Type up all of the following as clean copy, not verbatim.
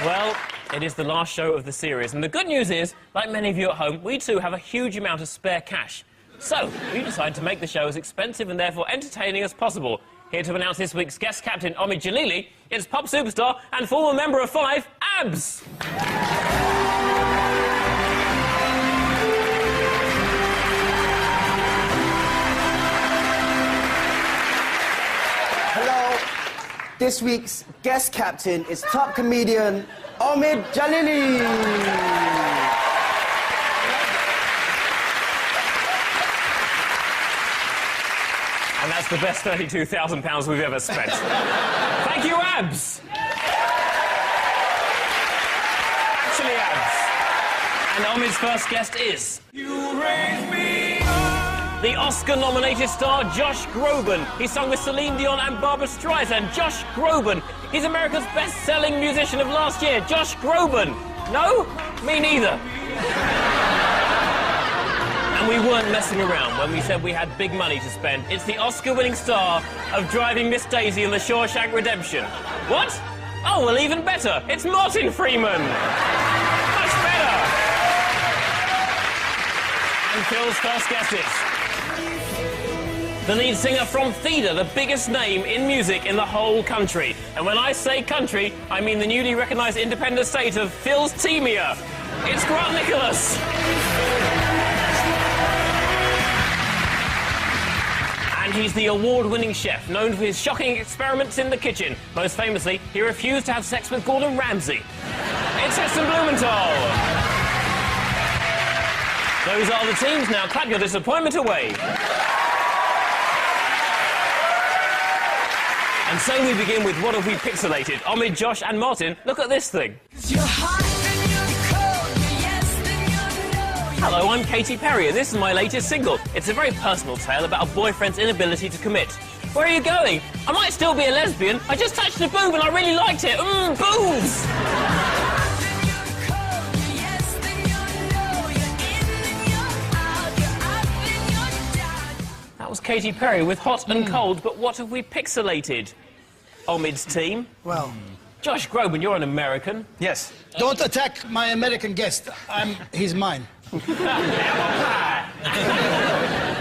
Well, it is the last show of the series, and the good news is, like many of you at home, we too have a huge amount of spare cash. So, we decided to make the show as expensive and therefore entertaining as possible. Here to announce this week's guest captain, Omid Jalili, it's pop superstar and former member of Five, Abs! This week's guest captain is top comedian Omid Jalili. And that's the best £32,000 we've ever spent. Thank you, Abs! Actually, Abs. And Omid's first guest is... You raise me up. The Oscar-nominated star Josh Groban. He sung with Celine Dion and Barbra Streisand. Josh Groban. He's America's best-selling musician of last year. Josh Groban. No? Me neither. And we weren't messing around when we said we had big money to spend. It's the Oscar-winning star of Driving Miss Daisy in The Shawshank Redemption. What? Oh, well, even better. It's Martin Freeman. Much better. And Phil's first guest is... the lead singer from Theatre, the biggest name in music in the whole country. And when I say country, I mean the newly recognised independent state of Phil's Temia. It's Grant Nicholas. And he's the award-winning chef, known for his shocking experiments in the kitchen. Most famously, he refused to have sex with Gordon Ramsay. It's Heston Blumenthal. Those are the teams now. Clap your disappointment away. And so we begin with What Have We Pixelated? Omid, Josh and Martin, look at this thing. Hello, I'm Katy Perry and this is my latest single. It's a very personal tale about a boyfriend's inability to commit. Where are you going? I might still be a lesbian. I just touched a boob and I really liked it. Boobs! That was Katy Perry with Hot and Cold, but what have we pixelated? Omid's team. Well... Josh Groban, you're an American. Yes. Don't attack my American guest. He's mine.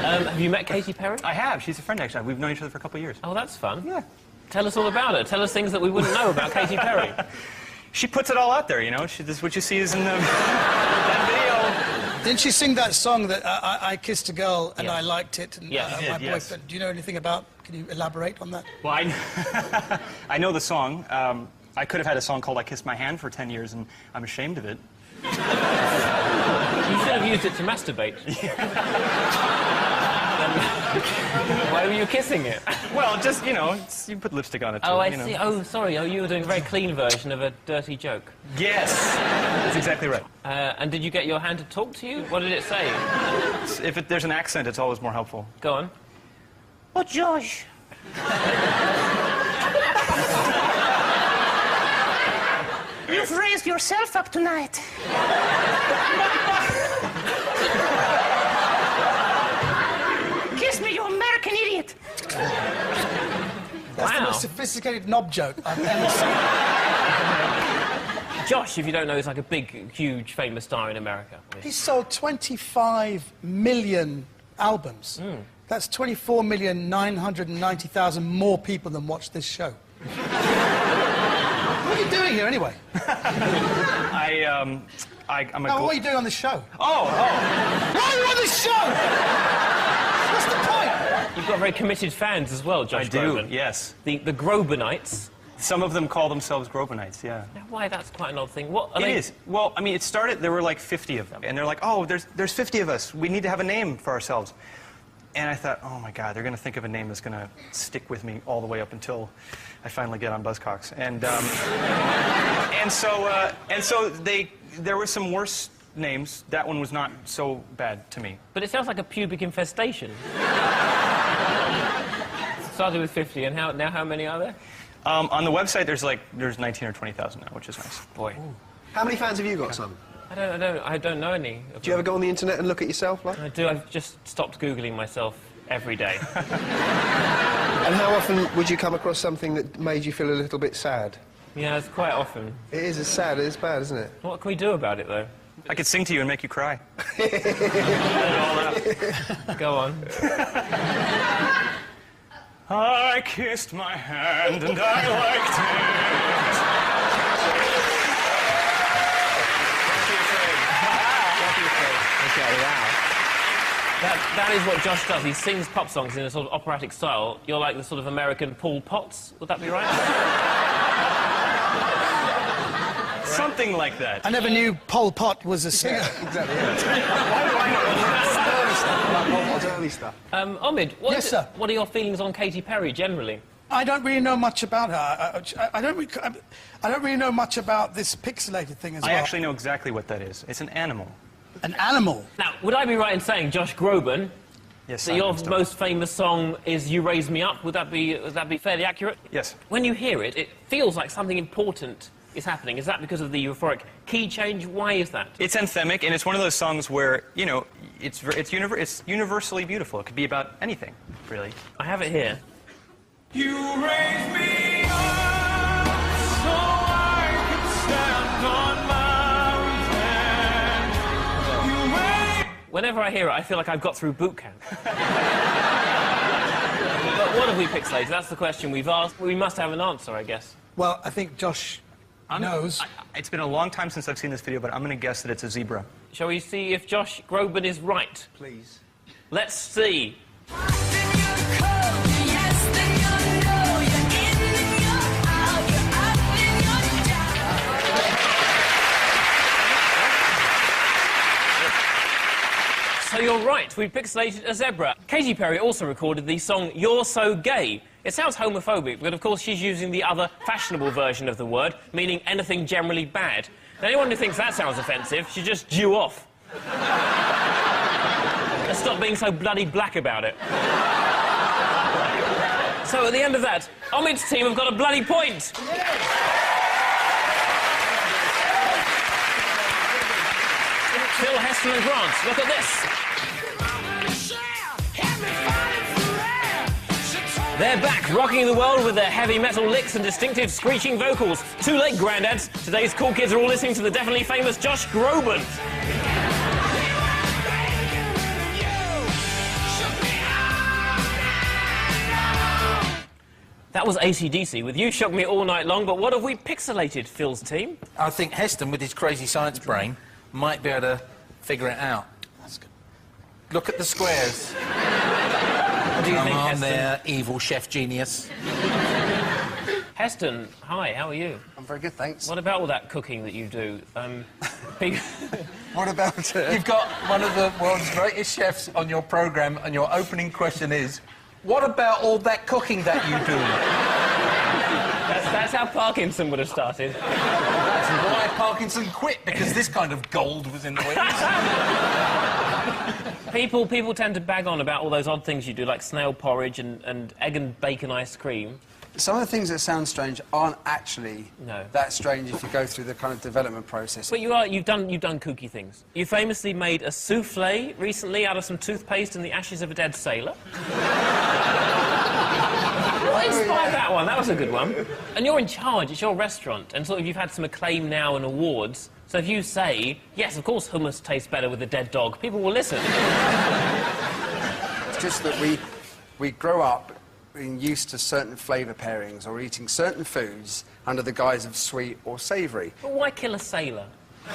Have you met Katy Perry? I have. She's a friend, actually. We've known each other for a couple of years. Oh, that's fun. Yeah. Tell us all about her. Tell us things that we wouldn't know about Katy Perry. She puts it all out there, you know? This is what you see is in that video. Didn't she sing that song that I kissed a girl and I liked it? And, yes, my boyfriend. Do you know anything about... Can you elaborate on that? Well, I know the song. I could have had a song called I Kissed My Hand for 10 years, and I'm ashamed of it. You should have used it to masturbate. Why were you kissing it? Well, just, you know, you put lipstick on it, too. Oh, I see. Oh, sorry. Oh, you were doing a very clean version of a dirty joke. Yes. That's exactly right. And did you get your hand to talk to you? What did it say? If there's an accent, it's always more helpful. Go on. Oh, Josh. You've raised yourself up tonight. Kiss me, you American idiot. That's the most sophisticated knob joke I've ever seen. Josh, if you don't know, is like a big, huge, famous star in America. He sold 25 million albums. That's 24,990,000 more people than watch this show. What are you doing here, anyway? I'm a... No, what are you doing on this show? Oh! Why are you on this show? What's the point? You've got very committed fans as well, Josh Groban. I do, yes. The Grobanites. Some of them call themselves Grobanites, yeah. Now, why? That's quite an odd thing. What are It they... is. Well, I mean, it started... There were like 50 of them. And they're like, oh, there's 50 of us. We need to have a name for ourselves. And I thought, oh, my God, they're going to think of a name that's going to stick with me all the way up until I finally get on Buzzcocks. And, so there were some worse names. That one was not so bad to me. But it sounds like a pubic infestation. Started with 50, and now how many are there? On the website, there's 19 or 20,000 now, which is nice. Boy. Ooh. How many fans have you got, Simon? I don't know any. Do you ever go on the internet and look at yourself, like? I do. I've just stopped Googling myself every day. And how often would you come across something that made you feel a little bit sad? Yeah, it's quite often. It is, it's sad, it's bad, isn't it? What can we do about it, though? I could sing to you and make you cry. Go on. I kissed my hand and I liked it. Okay, wow. That is what Josh does. He sings pop songs in a sort of operatic style. You're like the sort of American Paul Potts. Would that be right? Something like that. I never knew Pol Pot was a singer. Exactly, yeah. That's early stuff. Omid, Yes, sir. what are your feelings on Katy Perry generally? I don't really know much about her. I don't really know much about this pixelated thing as well. I actually know exactly what that is. It's an animal. An animal. Now, would I be right in saying, Josh Groban, Yes, that your Simon, stop. most famous song is You Raise Me Up? Would that be fairly accurate? Yes. When you hear it, it feels like something important is happening. Is that because of the euphoric key change? Why is that? It's anthemic, and it's one of those songs where, you know, it's universally beautiful. It could be about anything, really. I have it here. You raise me up so I can stand on mountains. You raise... Whenever I hear it, I feel like I've got through boot camp. But what have we pixelated? That's the question we've asked. We must have an answer, I guess. Well, I think Josh knows. It's been a long time since I've seen this video, but I'm going to guess that it's a zebra. Shall we see if Josh Groban is right? Please. Let's see. So you're right, we pixelated a zebra. Katy Perry also recorded the song You're So Gay. It sounds homophobic, but of course she's using the other fashionable version of the word, meaning anything generally bad. Now, anyone who thinks that sounds offensive should just Jew off. And stop being so bloody black about it. So at the end of that, Omid's team have got a bloody point. Phil, Heston and Grant, look at this. They're back, rocking the world with their heavy metal licks and distinctive screeching vocals. Too late, granddads. Today's cool kids are all listening to the definitely famous Josh Groban. That was AC/DC with You Shook Me All Night Long, but what have we pixelated, Phil's team? I think Heston, with his crazy science brain, might be able to figure it out. That's good. Look at the squares. What do you think, Come on Heston? there, evil chef genius. Heston, hi, how are you? I'm very good, thanks. What about all that cooking that you do? Big... What about it? You've got one of the world's greatest chefs on your programme, and your opening question is, what about all that cooking that you do? That's how Parkinson would have started. That's why Parkinson quit, because this kind of gold was in the wings. People tend to bag on about all those odd things you do, like snail porridge and egg and bacon ice cream. Some of the things that sound strange aren't actually No. that strange if you go through the kind of development process. But you've done kooky things. You famously made a souffle recently out of some toothpaste and the ashes of a dead sailor. What inspired that one? That was a good one. And you're in charge. It's your restaurant, and sort of you've had some acclaim now and awards. So if you say, yes, of course hummus tastes better with a dead dog, people will listen. It's just that we grow up being used to certain flavour pairings or eating certain foods under the guise of sweet or savoury. But why kill a sailor? I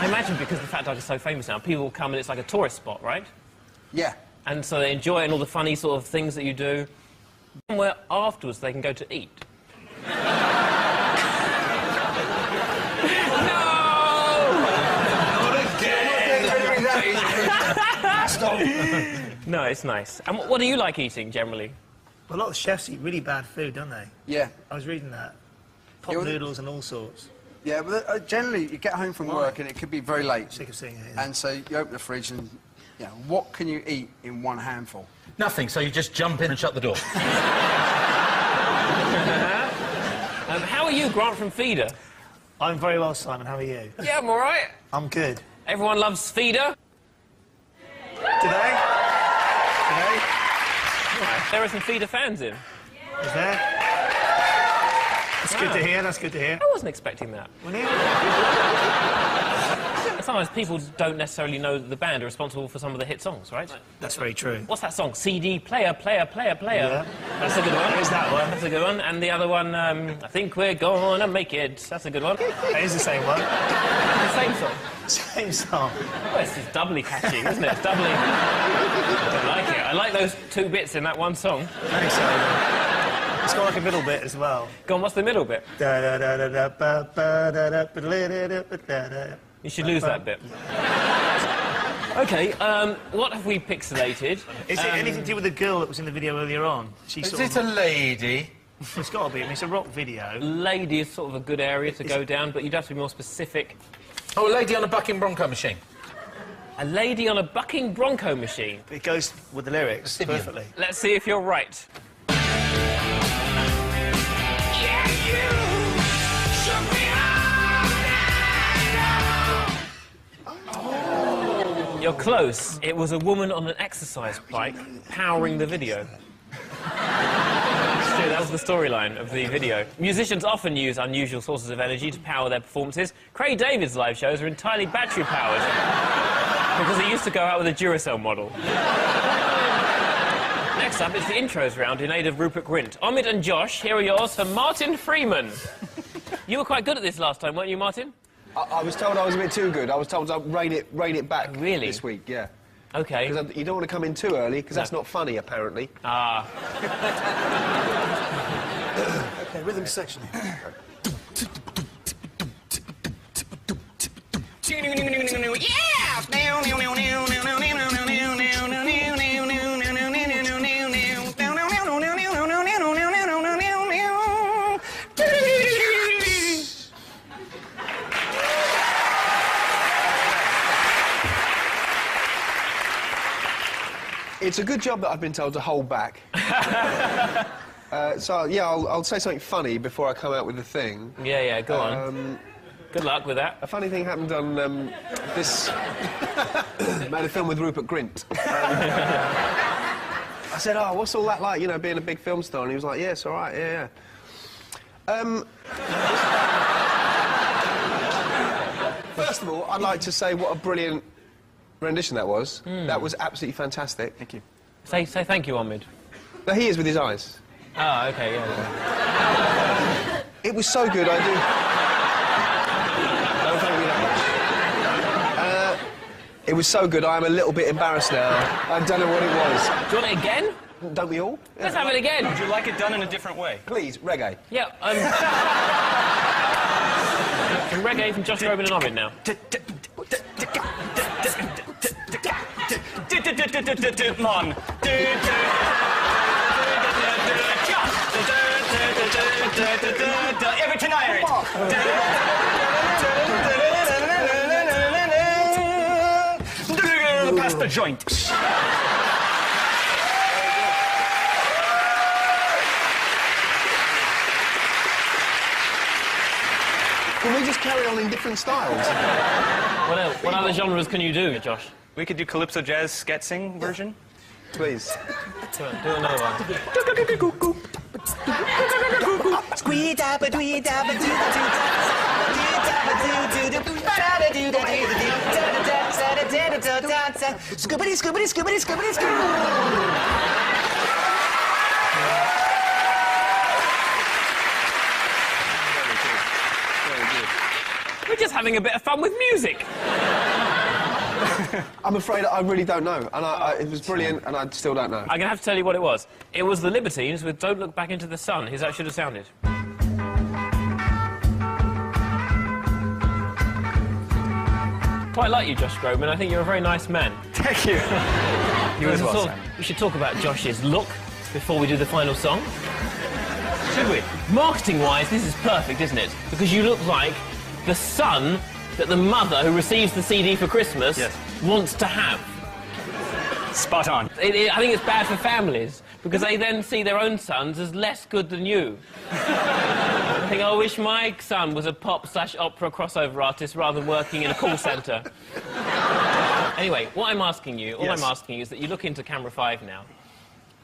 imagine because the Fat Duck is so famous now, people will come and it's like a tourist spot, right? Yeah. And so they enjoy it and all the funny sort of things that you do. Somewhere afterwards they can go to eat. No, it's nice. And what do you like eating, generally? A lot of chefs eat really bad food, don't they? Yeah. I was reading that. Pot Yeah, well, noodles and all sorts. Yeah, but generally you get home from work and it could be very late. Sick of seeing it. Yeah. And so you open the fridge and, you know, what can you eat in one handful? Nothing, so you just jump in and shut the door. How are you, Grant from Feeder? I'm very well, Simon. How are you? Yeah, I'm all right. I'm good. Everyone loves Feeder. Today? There are some Feeder fans in. Is there? That's good to hear, that's good to hear. I wasn't expecting that. Sometimes people don't necessarily know that the band are responsible for some of the hit songs, right? That's very true. What's that song? CD player, player, player, player. Yeah. That's a good one. There's that one. That's a good one. And the other one, I think we're gonna make it. That's a good one. That is the same one. The same song. Same song. Well, it's just doubly catchy, isn't it? It's doubly... I don't like it. I like those two bits in that one song. Thanks, Simon. It's got like a middle bit as well. Go on, what's the middle bit? You should lose that bit. OK, what have we pixelated? Is it anything to do with the girl that was in the video earlier on? Is it a lady? It's got to be. I mean, it's a rock video. Lady is sort of a good area to go down, but you'd have to be more specific. Oh, a lady on a bucking bronco machine. A lady on a bucking bronco machine. It goes with the lyrics perfectly. Let's see if you're right. You're close. It was a woman on an exercise bike powering the video. It's true, that was the storyline of the video. Musicians often use unusual sources of energy to power their performances. Craig David's live shows are entirely battery-powered because he used to go out with a Duracell model. Next up, it's the intros round in aid of Rupert Grint. Omid and Josh, here are yours for Martin Freeman. You were quite good at this last time, weren't you, Martin? I was told I was a bit too good. I was told to rein it back Really? this week, yeah. OK. Because you don't want to come in too early, because that's not funny, apparently. Ah. OK, rhythm section. It's a good job that I've been told to hold back. So, yeah, I'll say something funny before I come out with the thing. Yeah, go on. Good luck with that. A funny thing happened on this... made a film with Rupert Grint. I said, oh, what's all that like, you know, being a big film star? And he was like, yeah, it's all right, yeah. First of all, I'd like to say what a brilliant rendition that was. That was absolutely fantastic. Thank you. Say thank you, Omid. No, he is with his eyes. Oh, OK, yeah. It was so good, I do... Don't thank me that much. It was so good, I am a little bit embarrassed now. I don't know what it was. Do you want it again? Don't we all? Let's have it again. Would you like it done in a different way? Please, reggae. Yeah, Some reggae from Josh Groban and Omid now. Mon. Everton Irish. Pass the joint. Can we just carry on in different styles? What other genres can you do, Josh? We could do calypso jazz sketsing version. Please. Do another one. Scoobity, scoobity, scoobity, scoobity, We're just having a bit of fun with music. I'm afraid I really don't know. And it was brilliant, and I still don't know. I'm going to have to tell you what it was. It was the Libertines with Don't Look Back Into the Sun. Here's how it should have sounded. Quite like you, Josh Groban. I think you're a very nice man. Thank you. You as well, Sam. We should talk about Josh's look before we do the final song. Should we? Marketing-wise, this is perfect, isn't it? Because you look like the son that the mother who receives the CD for Christmas wants to have. Spot on. I think it's bad for families, because they then see their own sons as less good than you. I think, I wish my son was a pop/opera crossover artist rather than working in a call centre. Anyway, what I'm asking you, all I'm asking you is that you look into Camera 5 now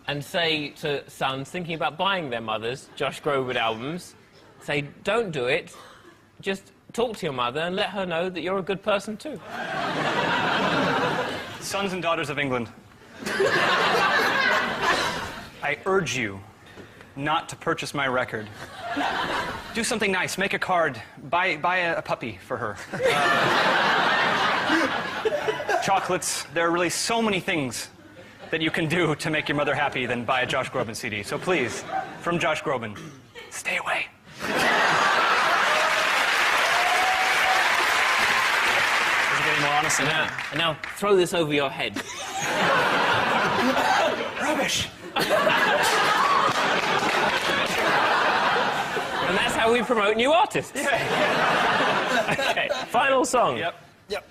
and say to sons thinking about buying their mothers Josh Groban albums, say, don't do it. Just talk to your mother and let her know that you're a good person too. Sons and daughters of England, I urge you not to purchase my record. Do something nice, make a card, buy a puppy for her. Chocolates, there are really so many things that you can do to make your mother happy than buy a Josh Groban CD. So please, from Josh Groban, stay away. Getting more honest than that. And now throw this over your head. Rubbish. And that's how we promote new artists. Yeah. Okay, final song. Yep. Yep.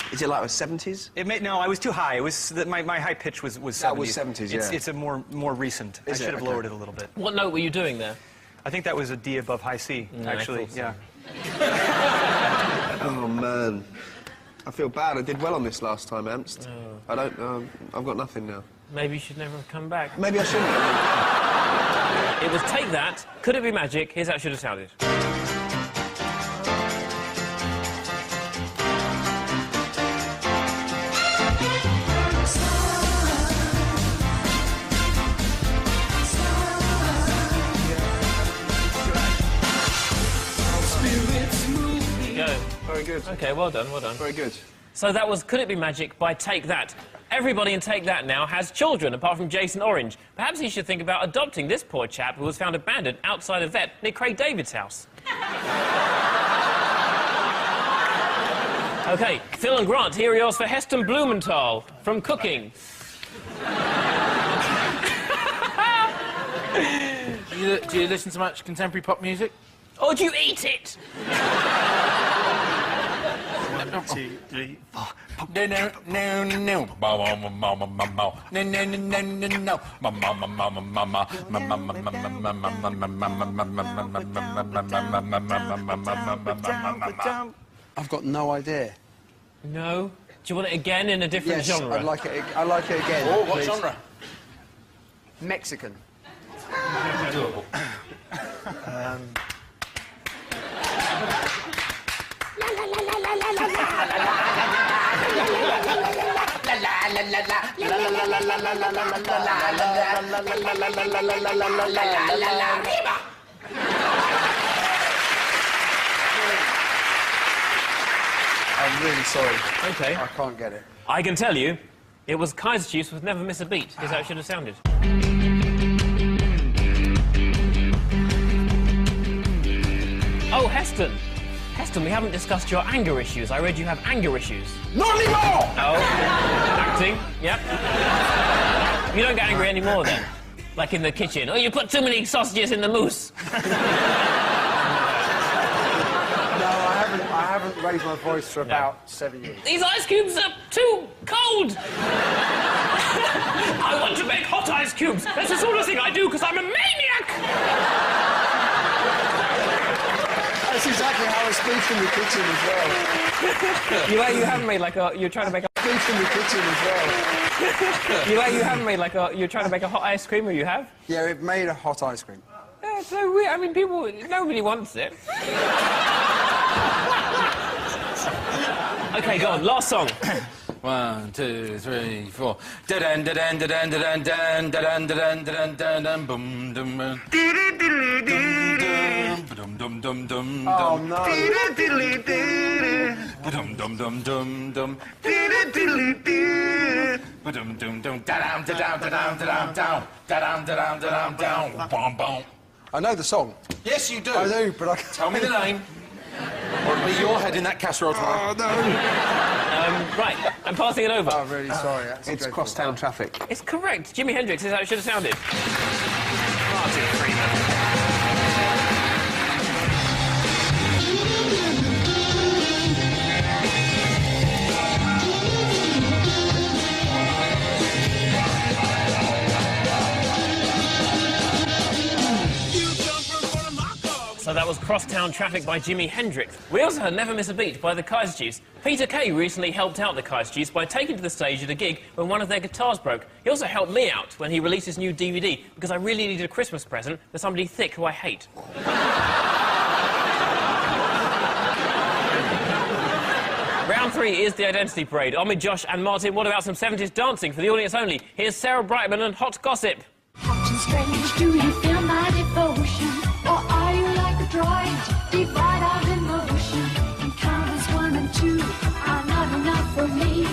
Is it like the 70s? No, I was too high. It was my high pitch was 70s. That was 70s, yeah. It's a more recent. I should have lowered it a little bit. What note were you doing there? I think that was a D above high C, actually. I thought so. Yeah. Oh, man. I feel bad. I did well on this last time, Amst. Oh. I don't... I've got nothing now. Maybe you should never have come back. Maybe I shouldn't have. It was Take That, Could It Be Magic? Here's how it should have sounded. Very good. Okay, well done, well done. Very good. So that was Could It Be Magic by Take That. Everybody in Take That now has children, apart from Jason Orange. Perhaps he should think about adopting this poor chap who was found abandoned outside a vet near Craig David's house. OK, Phil and Grant, here are yours for Heston Blumenthal from Cooking. Do you listen to much contemporary pop music? Or do you eat it? 1, 2, 3, 4. I've got no idea. No? Do you want it again in a different genre? I'd like it. I like it again. Oh, what please. genre? Mexican. Doable. I'm really sorry. OK. I can't get it. I can tell you, it was Kaiser Chiefs with Never Miss a Beat. Here's how it should have sounded. Oh, Heston. Heston, we haven't discussed your anger issues. I read you have anger issues. Not anymore! Oh. Acting, yep. You don't get angry anymore, then? Like in the kitchen. Oh, you put too many sausages in the mousse. I haven't raised my voice for about 7 years. These ice cubes are too cold. I want to make hot ice cubes. That's the sort of thing I do because I'm a maniac. That's exactly how I speak in the kitchen as well. You haven't made like a... You're trying to make a... Speak in the kitchen as well. You haven't made like a... You're trying to make a hot ice cream, or you have? Yeah, it made a hot ice cream. Yeah, it's so weird. I mean, people... Nobody wants it. OK, go on. Last song. 1, 2, 3, 4. Da-dan, da-dan, da-dan, da-dan, dan, da-dan, da-dan, da-dan, da-dan, boom, dum, dum, dum, dum, dum. Oh, no. Dum, dum, dum, dum, dum. Dum, dum, dum. Da-dam, da-dam, da-dam, da-dam, down. Da-dam, da-dam, da-dam, down. Bom, bom. I know the song. Yes, you do. I do, but I... Tell me the name. Or it'll be your head in that casserole tomorrow. Oh, no. Right, I'm passing it over. I'm really sorry. That's It's dreadful. crosstown traffic. It's correct. Jimi Hendrix is how it should have sounded. Martin Freeman. That was Crosstown Traffic by Jimi Hendrix. We also had Never Miss a Beat by the Kaiserchiefs. Peter Kay recently helped out the Kaiserchiefs by taking to the stage at a gig when one of their guitars broke. He also helped me out when he released his new DVD because I really needed a Christmas present for somebody thick who I hate. Round 3 is the Identity Parade. Omid, Josh and Martin, what about some 70s dancing for the audience only? Here's Sarah Brightman and Hot Gossip. Hot and strange, do you feel my devotion? Or are you like a droid, divide out emotion? And counters 1 and 2 are not enough for me.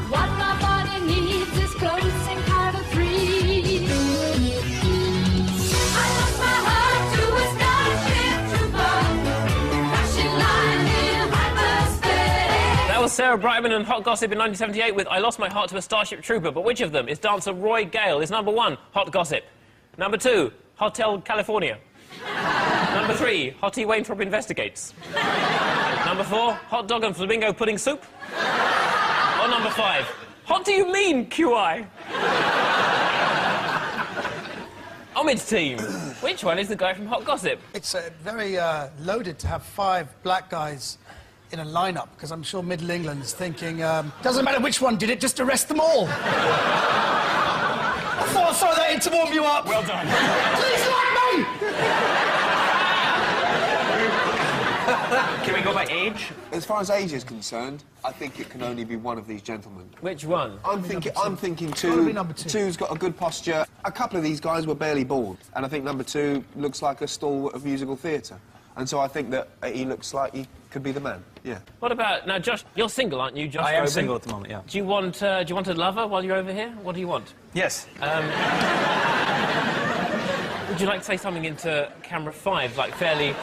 What my body needs is close and count of 3. I lost my heart to a starship trooper, crashing line in hyperspace. That was Sarah Brightman and Hot Gossip in 1978 with I Lost My Heart to a Starship Trooper. But which of them is dancer Roy Gale? Is number 1, Hot Gossip. Number 2, Hotel California. Number 3, Hottie Wainthorpe Investigates. Number 4, Hot Dog and Flamingo Pudding Soup. Or number 5, What do you mean, QI? Omid's team. Which one is the guy from Hot Gossip? It's very loaded to have 5 black guys in a lineup, because I'm sure Middle England's thinking, doesn't matter which one did it, just arrest them all. I thought I'd throw that in to warm you up. Well done. Please like me! Can we go by age? As far as age is concerned, I think it can only be one of these gentlemen. Which one? I'm thinking Gotta 2. be number 2. 2's got a good posture. A couple of these guys were barely born, and I think number 2 looks like a stalwart of musical theatre. And so I think that he looks like he could be the man. Yeah. What about now, Josh? You're single, aren't you, Josh? I am Groban? single at the moment, yeah. Do you want a lover while you're over here? What do you want? Yes. Would you like to say something into camera 5, like fairly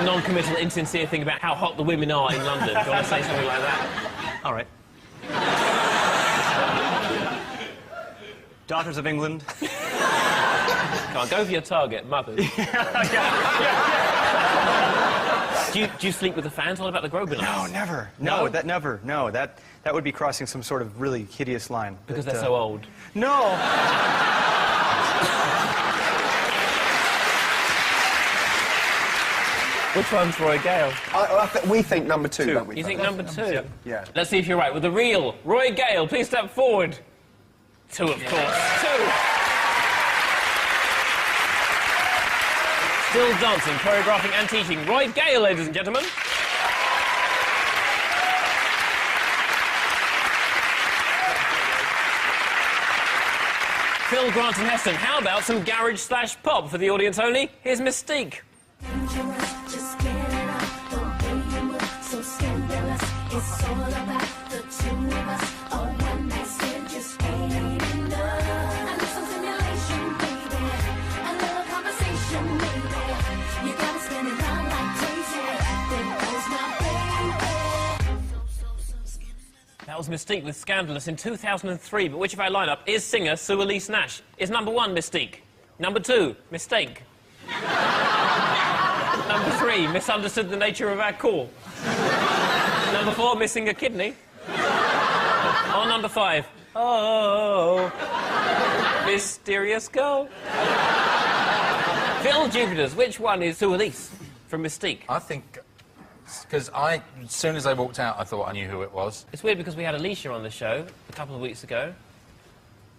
non-committal, insincere thing about how hot the women are in London? Do you want to say something like that? All right. Daughters of England. Come on, go for your target, mothers. Do you sleep with the fans? What about the Groban? No, never. No, that never. No, that would be crossing some sort of really hideous line. Because they're so old. No. Which one's Roy Gale? We think number 2, don't we? You think number 2? Yeah. Let's see if you're right. With the real Roy Gale, please step forward. 2, of course. 2. Still dancing, choreographing and teaching. Roy Gale, ladies and gentlemen. Phil, Grant and Heston, how about some garage/pop for the audience only? Here's Mystique. Just get it up, the way you move, so scandalous. It's all about the 2 of us. Oh, one night stand just ain't enough. I need some stimulation, baby. A little conversation, baby. You got me spinning round like crazy. There goes my baby. That was Mystique with Scandalous in 2003, but which of our lineup is singer Sue Elise Nash? Is number 1 Mystique? Number 2, Mistake? Number 3, misunderstood the nature of our call? Number 4, missing a kidney? Or number 5, oh, mysterious girl? Phil Jupiters, which one is Sue Elise from Mystique? I think... Because as soon as I walked out, I thought I knew who it was. It's weird because we had Alicia on the show a couple of weeks ago.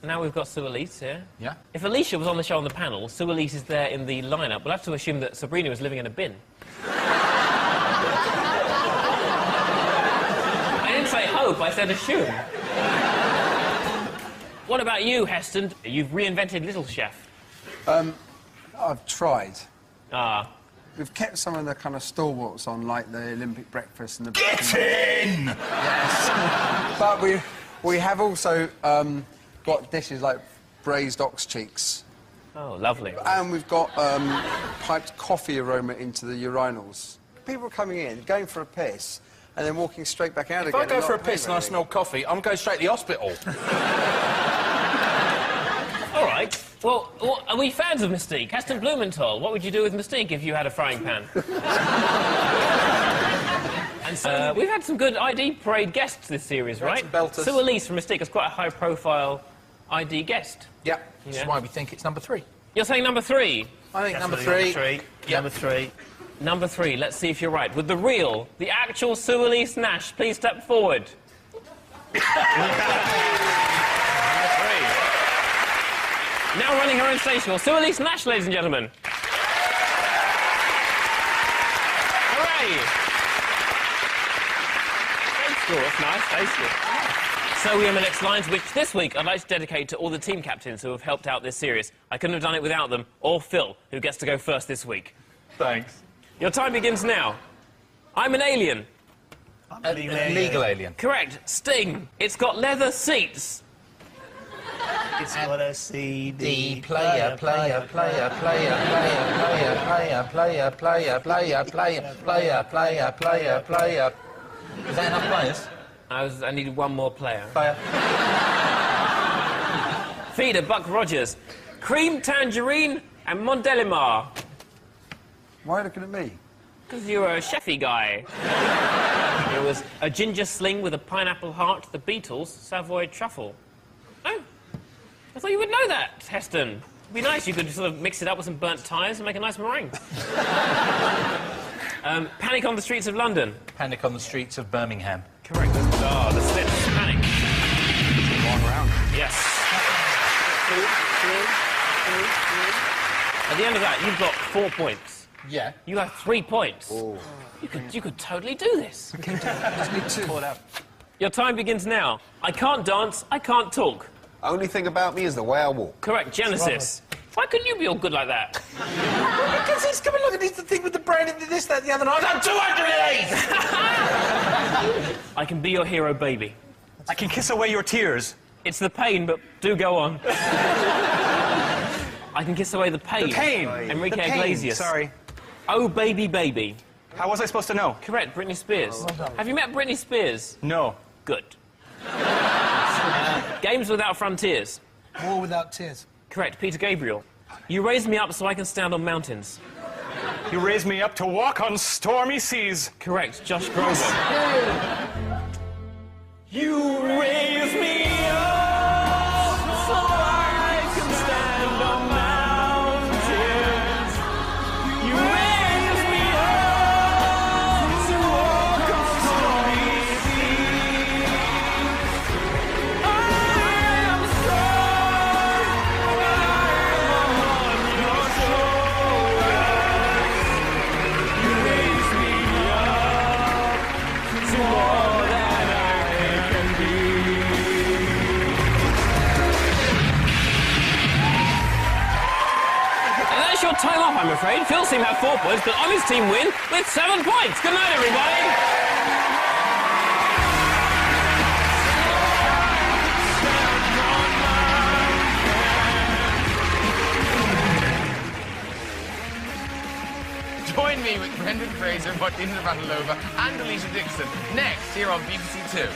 Now we've got Sue Elise here. Yeah. If Alicia was on the show on the panel, Sue Elise is there in the lineup. We'll have to assume that Sabrina was living in a bin. I didn't say hope, I said assume. What about you, Heston? You've reinvented Little Chef. I've tried. Ah. We've kept some of the kind of stalwarts on, like the Olympic breakfast and the... Get in! Yes. But we have also got dishes like braised ox cheeks. Oh, lovely. And we've got piped coffee aroma into the urinals. People are coming in, going for a piss, and then walking straight back out If again. I go for a piss and I smell coffee, I'm going straight to the hospital. All right. Well, are we fans of Mystique? Heston Blumenthal, what would you do with Mystique if you had a frying pan? And so, we've had some good ID Parade guests this series, right? some belters. Sue Elise from Mystique is quite a high-profile ID guest. Yeah, that's Yeah. why we think it's number 3. You're saying number 3? I think number Definitely 3. Number 3. Number 3, let's see if you're right. With the actual Sue Elise Nash, please step forward. Number 3. Now running her own stage school, Sue Elise Nash, ladies and gentlemen. Hooray! Stage school, that's nice, stage school. So we are my next lines, which this week I'd like to dedicate to all the team captains who have helped out this series. I couldn't have done it without them, or Phil, who gets to go first this week. Thanks. Your time begins now. I'm an alien. A legal alien. Correct. Sting. It's got leather seats. It's got a CD Player. Is that enough players? I needed one more player. Feeder, Buck Rogers. Cream, tangerine, and Mondelimar. Why are you looking at me? Because you're a chefy guy. There was a ginger sling with a pineapple heart, the Beatles, Savoy truffle. Oh, I thought you would know that, Heston. It'd be nice, you could sort of mix it up with some burnt tyres and make a nice meringue. Panic on the Streets of London. Panic on the Streets of Birmingham. Correct. Oh, the Slits. Panic. One round. Yes. At the end of that, you've got 4 points. Yeah. You have 3 points. Oh. You could totally do this. Just need 2. Your time begins now. I can't dance, I can't talk. Only thing about me is the way I walk. Correct, Genesis. Why couldn't you be all good like that? Because he's coming along and he's the thing with the brain and this, that, and the other. And I've done 200 of these! I can be your hero, baby. I can kiss away your tears. It's the pain, but do go on. I can kiss away the pain. The pain. Enrique The pain. Iglesias. Sorry. Oh, baby, baby. How was I supposed to know? Correct, Britney Spears. Have you met Britney Spears? No. Good. Games Without Frontiers. War Without Tears. Correct, Peter Gabriel. You raise me up so I can stand on mountains. You raised me up to walk on stormy seas. Correct, Josh Groban. You raise me up so I can stand on mountains. You raise me up to walk on stormy seas. I am strong when I am on your shoulders. You raise me up to more than I can be. And that's your time up, I'm afraid. Phil's team have 4 points, but Omi's team win with 7 points. Good night, everybody. Join me with Brendan Fraser, Martina Vanilova and Alicia Dixon next here on BBC Two.